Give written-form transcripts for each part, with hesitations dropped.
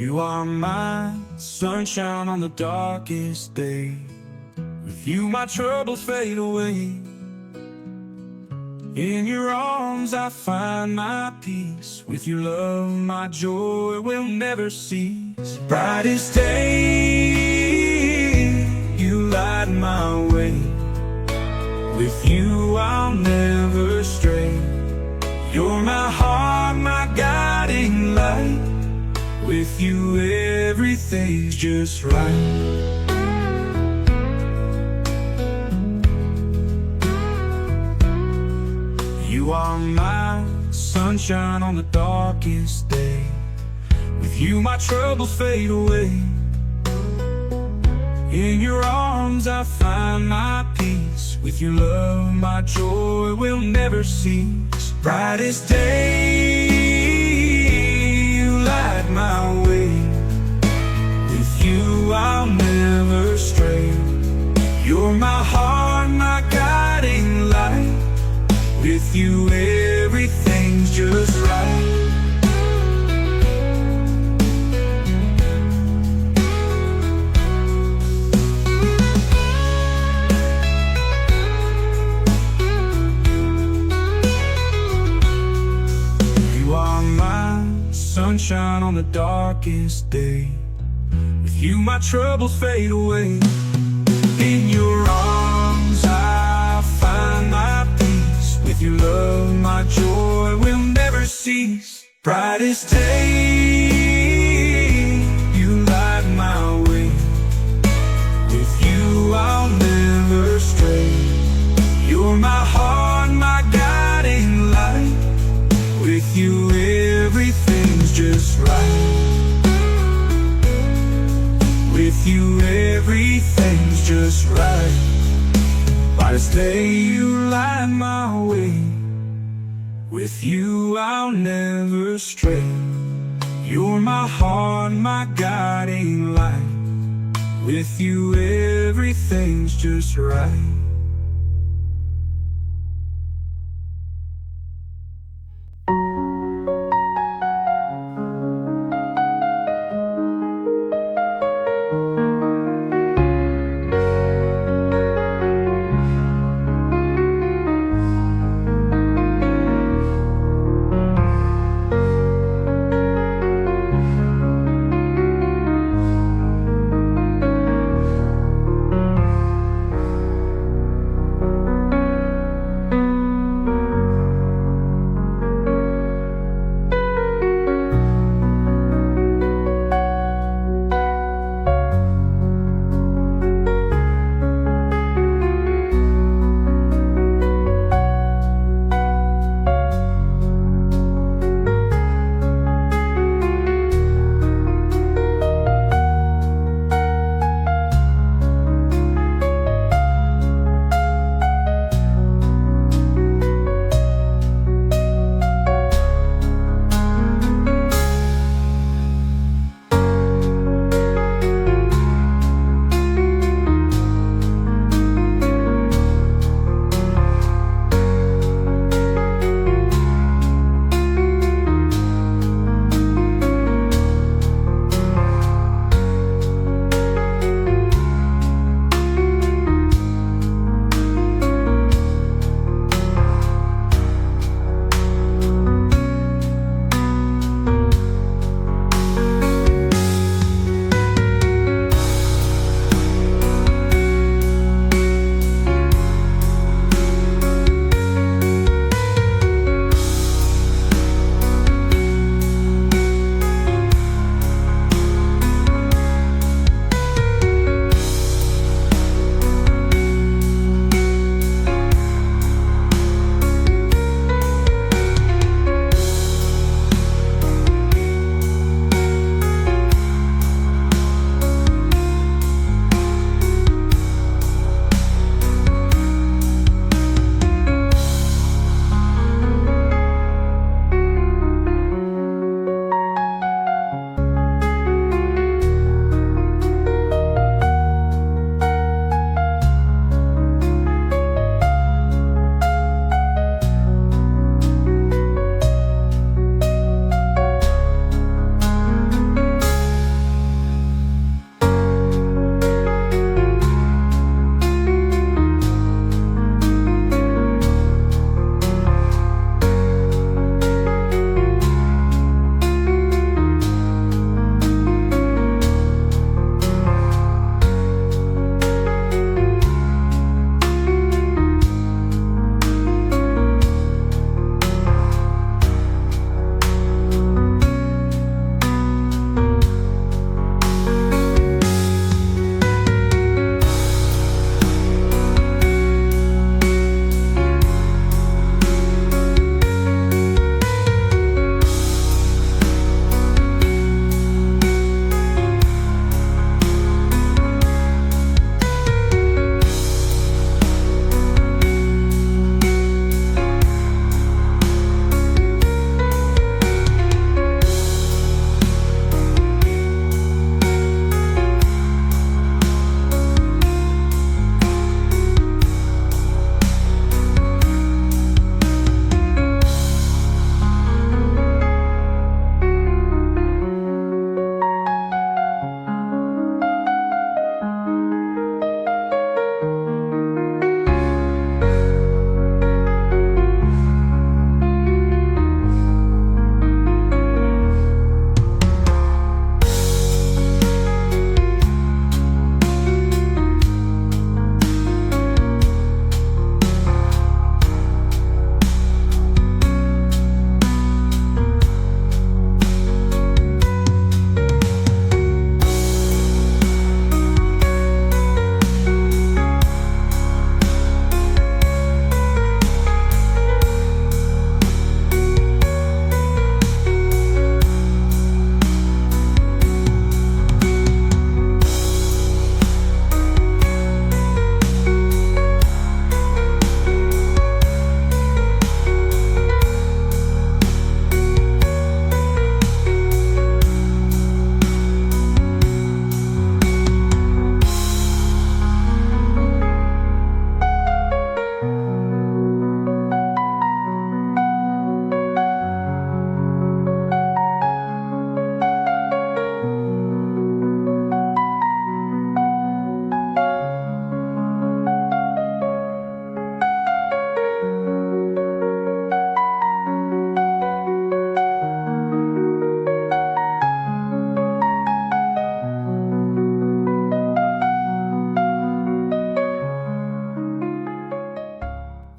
You are my sunshine on the darkest day. With you my troubles fade away. In your arms I find my peace. With your love my joy will never cease. Brightest day, you light my way. With you I'll never stray. You're my heart, my guiding light. With you everything's just right. You are my sunshine on the darkest day. With you my troubles fade away. In your arms I find my peace. With your love my joy will never cease. Brightest day, you light my way. With you I'll never stray. You're my heart, my guiding light. With you everything's just right. You are my sunshine on the darkest day. With you my troubles fade away. In your arms I find my peace. With your love my joy will never cease. Brightest day, you light my way. With you I'll never stray. You're my heart, my guiding light. With you everything's just right. With you everything's just right. Brightest day, you light my way. With you I'll never stray. You're my heart, my guiding light. With you everything's just right.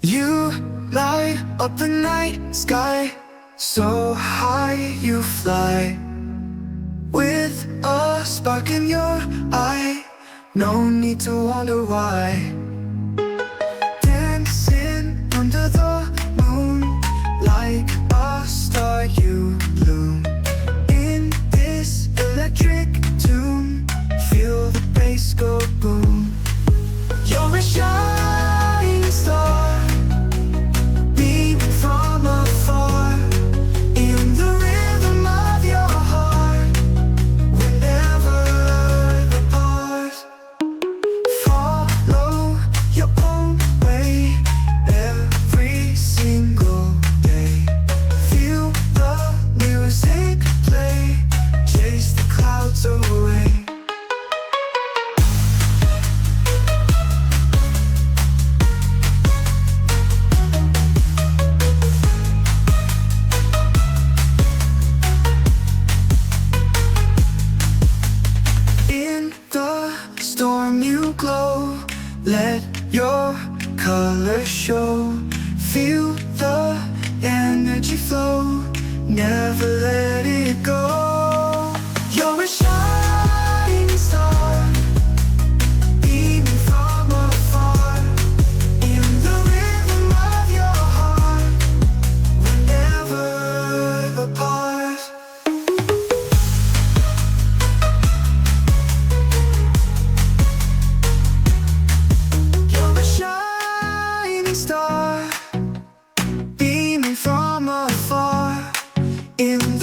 You light up the night sky, so high you fly. With a spark in your eye, no need to wonder why. Dancing under the moon, like a star you bloom. In this electric tune, feel the bass go boom. You're a shining star, beaming from afar. In the rhythm of your heart, we're never apart. Follow your own way every single day. Feel the music play, chase the clouds away. In the storm you glow, let your colors show. Feel the energy flow, never let it go. You're a shining star, beaming from afar. In the rhythm of your heart, we're never apart. You're a shining star, beaming from afar. In